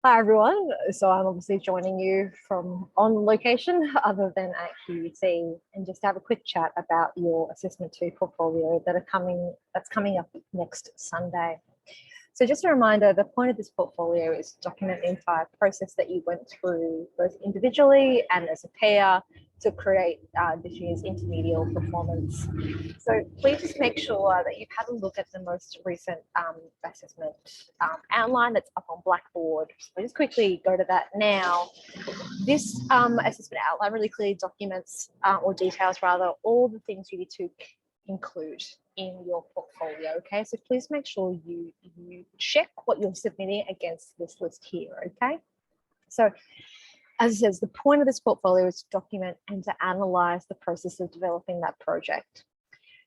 Hi everyone. So I'm obviously joining you from on location other than at QUT, and just have a quick chat about your Assessment 2 portfolio that's coming up next Sunday. So just a reminder, the point of this portfolio is to document the entire process that you went through both individually and as a pair to create this year's intermedial performance. So please just make sure that you've had a look at the most recent assessment outline that's up on Blackboard. So I'll just quickly go to that now. This assessment outline really clearly documents or details rather all the things you need to include in your portfolio. Okay, so please make sure you check what you're submitting against this list here. Okay, so as it says, the point of this portfolio is to document and to analyze the process of developing that project.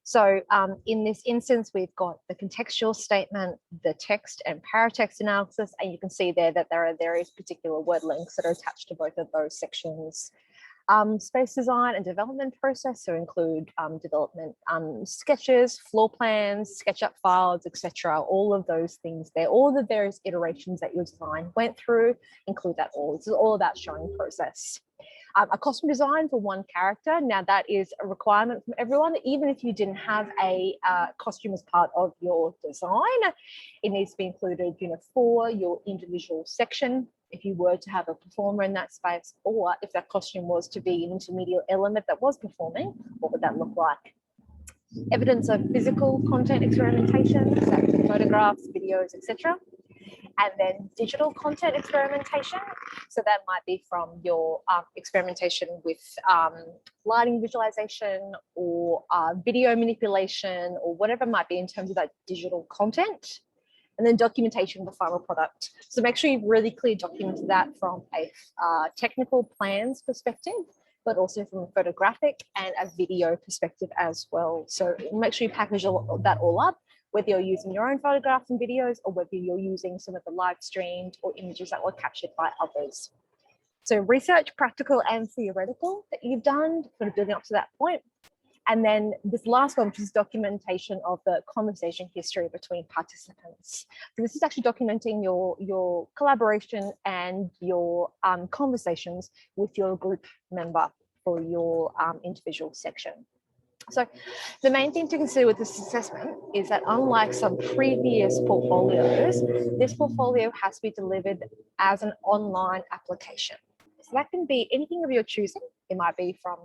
So in this instance, we've got the contextual statement, the text and paratext analysis, and you can see there that there are various particular word links that are attached to both of those sections. Space design and development process, so include development sketches, floor plans, SketchUp files, etc. All of those things there, all the various iterations that your design went through, include that all. This is all about showing process. A costume design for one character. Now that is a requirement from everyone, even if you didn't have a costume as part of your design, it needs to be included, for your individual section. If you were to have a performer in that space, or if that costume was to be an intermediate element that was performing, what would that look like? Evidence of physical content experimentation, so photographs, videos, etc. And then digital content experimentation. So that might be from your experimentation with lighting visualization or video manipulation or whatever it might be in terms of that digital content. And then documentation of the final product. So make sure you've really clearly documented that from a technical plans perspective, but also from a photographic and a video perspective as well. So make sure you package that all up, whether you're using your own photographs and videos or whether you're using some of the live streamed or images that were captured by others. So research, practical and theoretical that you've done, sort of building up to that point. And then this last one, which is documentation of the conversation history between participants. So this is actually documenting your collaboration and your conversations with your group member for your individual section. So the main thing to consider with this assessment is that unlike some previous portfolios, this portfolio has to be delivered as an online application. So that can be anything of your choosing. It might be from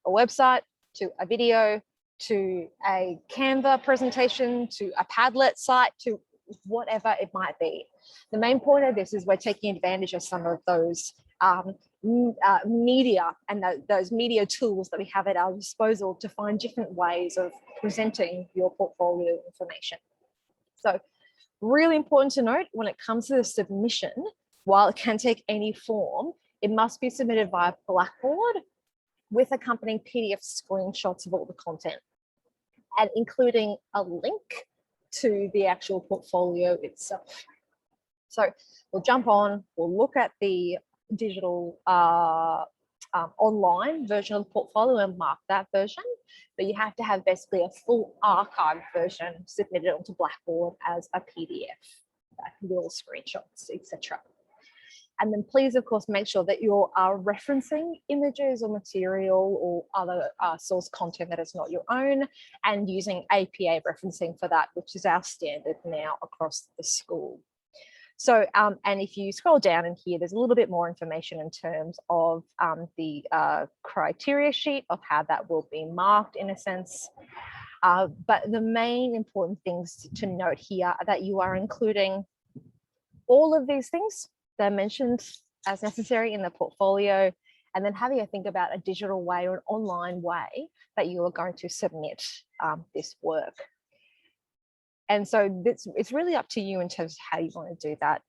a website, to a video, to a Canva presentation, to a Padlet site, to whatever it might be. The main point of this is we're taking advantage of some of those media and those media tools that we have at our disposal to find different ways of presenting your portfolio information. So really important to note when it comes to the submission, while it can take any form, it must be submitted via Blackboard with accompanying PDF screenshots of all the content and including a link to the actual portfolio itself. So we'll jump on, we'll look at the digital online version of the portfolio and mark that version, but you have to have basically a full archive version submitted onto Blackboard as a PDF, that can be all screenshots, etc. And then please, of course, make sure that you are referencing images or material or other source content that is not your own, and using APA referencing for that, which is our standard now across the school. So, and if you scroll down in here, there's a little bit more information in terms of the criteria sheet of how that will be marked in a sense. But the main important things to note here are that you are including all of these things that are mentioned as necessary in the portfolio, and then having a think about a digital way or an online way that you are going to submit this work. And so it's really up to you in terms of how you want to do that.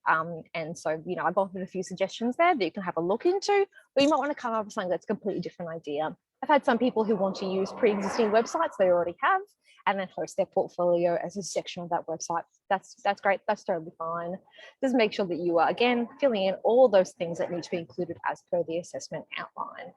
And so, I've offered a few suggestions there that you can have a look into, but you might want to come up with something that's a completely different idea. I've had some people who want to use pre-existing websites they already have, and then host their portfolio as a section of that website. That's great. That's totally fine. Just make sure that you are, again, filling in all those things that need to be included as per the assessment outline.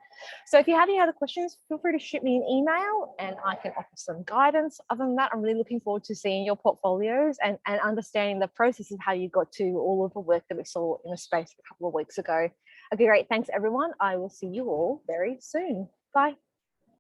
So if you have any other questions, feel free to shoot me an email and I can offer some guidance. Other than that, I'm really looking forward to seeing your portfolios and understanding the process of how you got to all of the work that we saw in the space a couple of weeks ago. Okay, great. Thanks, everyone. I will see you all very soon. Bye.